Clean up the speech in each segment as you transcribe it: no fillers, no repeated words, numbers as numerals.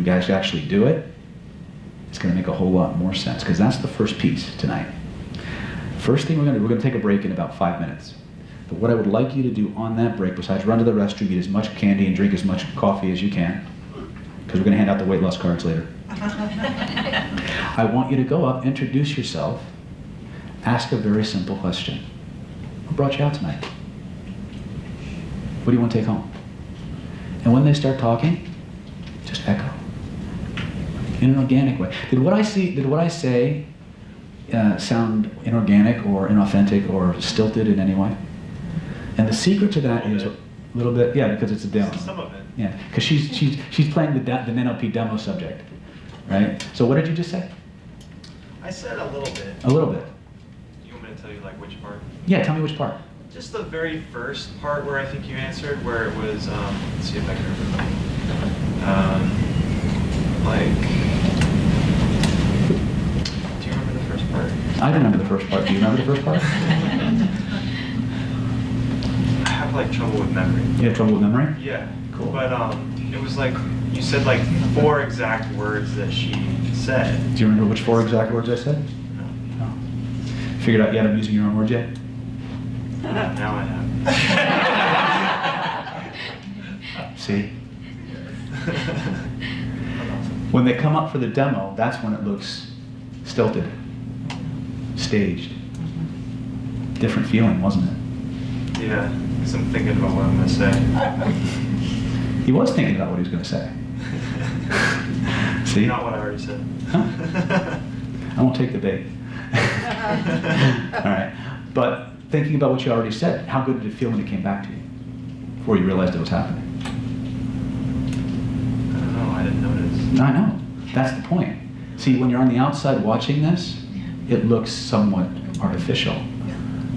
you guys actually do it, it's going to make a whole lot more sense, because that's the first piece tonight. First thing we're going to take a break in about 5 minutes. But what I would like you to do on that break, besides run to the restroom, eat as much candy and drink as much coffee as you can, because we're going to hand out the weight loss cards later. I want you to go up, introduce yourself, ask a very simple question. What brought you out tonight? What do you want to take home? And when they start talking, just echo in an organic way. Did what I say sound inorganic or inauthentic or stilted in any way? And the secret to that is a little bit, yeah, because it's a demo. Some of it. Yeah, because she's playing the NLP demo subject, right? So what did you just say? I said a little bit. A little bit. You want me to tell you like which part? Yeah, tell me which part. Just the very first part where I think you answered, where it was, let's see if I can remember. Do you remember the first part? I remember the first part. Do you remember the first part? I have like trouble with memory. You have trouble with memory? Yeah. Cool. But it was like, you said like 4 exact words that she said. Do you remember which 4 exact words I said? No. No. Figured out yet I'm using your own words yet? Now I have. See? When they come up for the demo, that's when it looks stilted, staged. Different feeling, wasn't it? Yeah, because I'm thinking about what I'm going to say. He was thinking about what he was going to say. See? Not what I already said. Huh? I won't take the bait. All right. But thinking about what you already said, how good did it feel when it came back to you? Before you realized it was happening? I don't know, I didn't notice. I know. That's the point. See, when you're on the outside watching this, it looks somewhat artificial.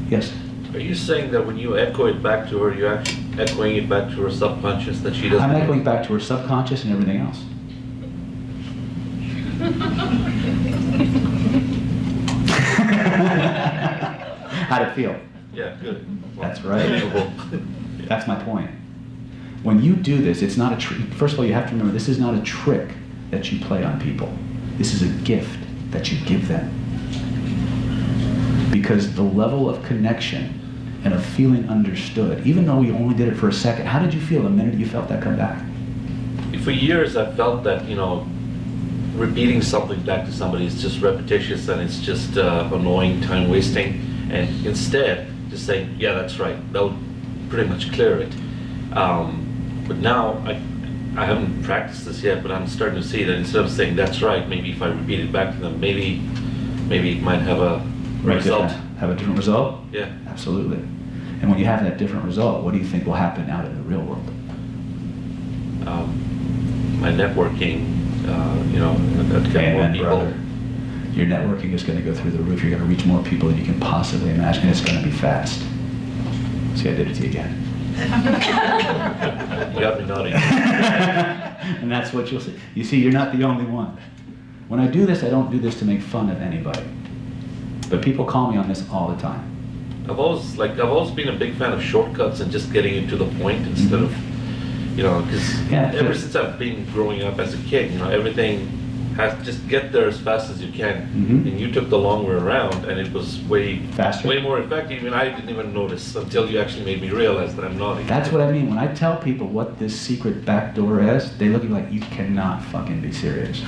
Yes? Are you saying that when you echo it back to her, you're actually echoing it back to her subconscious that she doesn't? I'm echoing back to her subconscious and everything else. How'd it feel? Yeah, good. Well, That's right. That's my point. When you do this, it's not a trick. First of all, you have to remember, this is not a trick that you play on people. This is a gift that you give them. Because the level of connection and of feeling understood, even though we only did it for a second, how did you feel the minute you felt that come back? For years, I felt that, you know, repeating something back to somebody is just repetitious and it's just annoying, time wasting. And instead, just saying, yeah, that's right, that would pretty much clear it. But now, I haven't practiced this yet, but I'm starting to see that instead of saying, that's right, maybe if I repeat it back to them, maybe it might have a result. Have a different result? Yeah. Absolutely. And when you have that different result, what do you think will happen out in the real world? My networking, you know, I've got more Amen, people. brother. Your networking is going to go through the roof. You're going to reach more people than you can possibly imagine. It's going to be fast. See, I did it to you again. You got me nodding. And that's what you'll see. You see, you're not the only one. When I do this, I don't do this to make fun of anybody. But people call me on this all the time. I've always been a big fan of shortcuts and just getting it to the point instead of, you know, because ever since I've been growing up as a kid, you know, everything has just get there as fast as you can. And you took the long way around, and it was way Faster? way more effective. And I didn't even notice until you actually made me realize that I'm nodding. That's what I mean. When I tell people what this secret back door is, they look at me like, you cannot fucking be serious.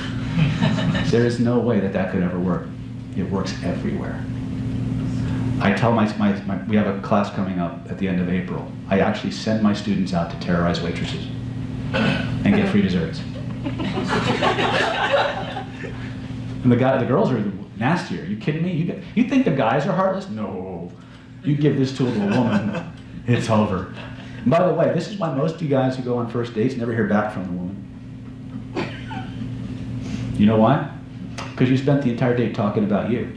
There is no way that that could ever work. It works everywhere. I tell we have a class coming up at the end of April. I actually send my students out to terrorize waitresses and get free desserts. And the girls are nastier. Are you kidding me? You think the guys are heartless? No. You give this tool to a woman, it's over. And by the way, this is why most of you guys who go on first dates never hear back from the woman. You know why? Because you spent the entire day talking about you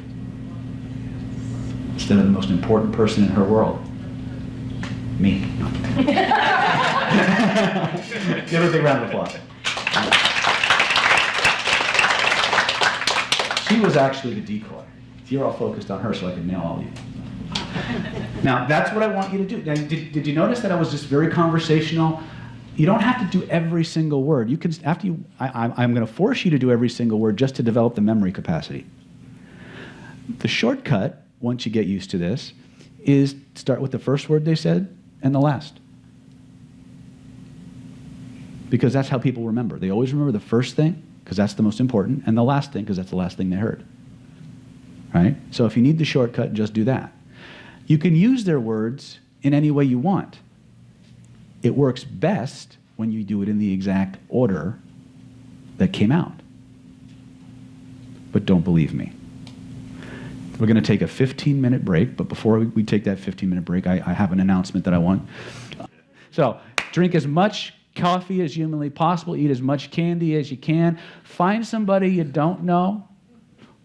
instead of the most important person in her world. Me. Give her a big round of applause. She was actually the decoy. You're all focused on her so I can nail all of you. Now, that's what I want you to do. Now, did you notice that I was just very conversational? You don't have to do every single word. You can, I'm going to force you to do every single word just to develop the memory capacity. The shortcut, once you get used to this, is start with the first word they said and the last. Because that's how people remember. They always remember the first thing, because that's the most important, and the last thing, because that's the last thing they heard. Right? So if you need the shortcut, just do that. You can use their words in any way you want. It works best when you do it in the exact order that came out. But don't believe me. We're going to take a 15-minute break, but before we take that 15-minute break, I have an announcement that I want. So, drink as much coffee as humanly possible, eat as much candy as you can, find somebody you don't know,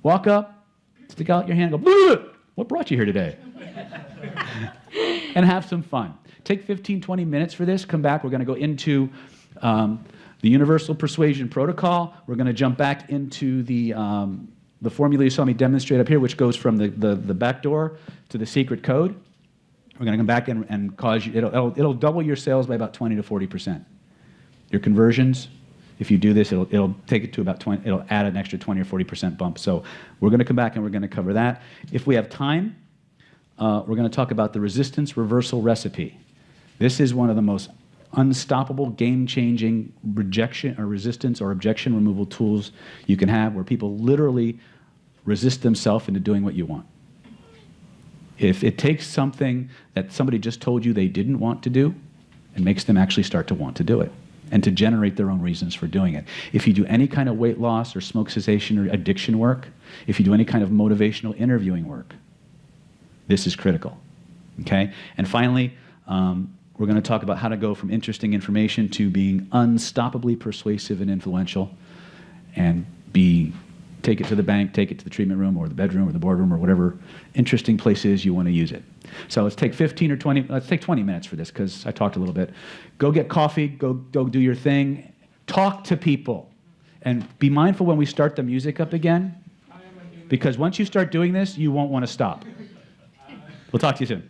walk up, stick out your hand, go, "Bleh! What brought you here today?" And have some fun. Take 15, 20 minutes for this, come back, we're going to go into the Universal Persuasion Protocol, we're going to jump back into the formula you saw me demonstrate up here, which goes from the back door to the secret code. We're going to come back and cause you, it'll double your sales by about 20 to 40%. Your conversions, if you do this, it'll take it to about 20, it'll add an extra 20 or 40% bump. So we're going to come back and we're going to cover that. If we have time, we're going to talk about the resistance reversal recipe. This is one of the most unstoppable, game-changing rejection or resistance or objection removal tools you can have, where people literally resist themselves into doing what you want. If it takes something that somebody just told you they didn't want to do, it makes them actually start to want to do it and to generate their own reasons for doing it. If you do any kind of weight loss or smoke cessation or addiction work, if you do any kind of motivational interviewing work, this is critical, okay? And finally, we're going to talk about how to go from interesting information to being unstoppably persuasive and influential, and take it to the bank, take it to the treatment room or the bedroom or the boardroom or whatever interesting place is you want to use it. So let's take 20 minutes for this, because I talked a little bit. Go get coffee, go do your thing, talk to people, and be mindful when we start the music up again, because once you start doing this, you won't want to stop. We'll talk to you soon.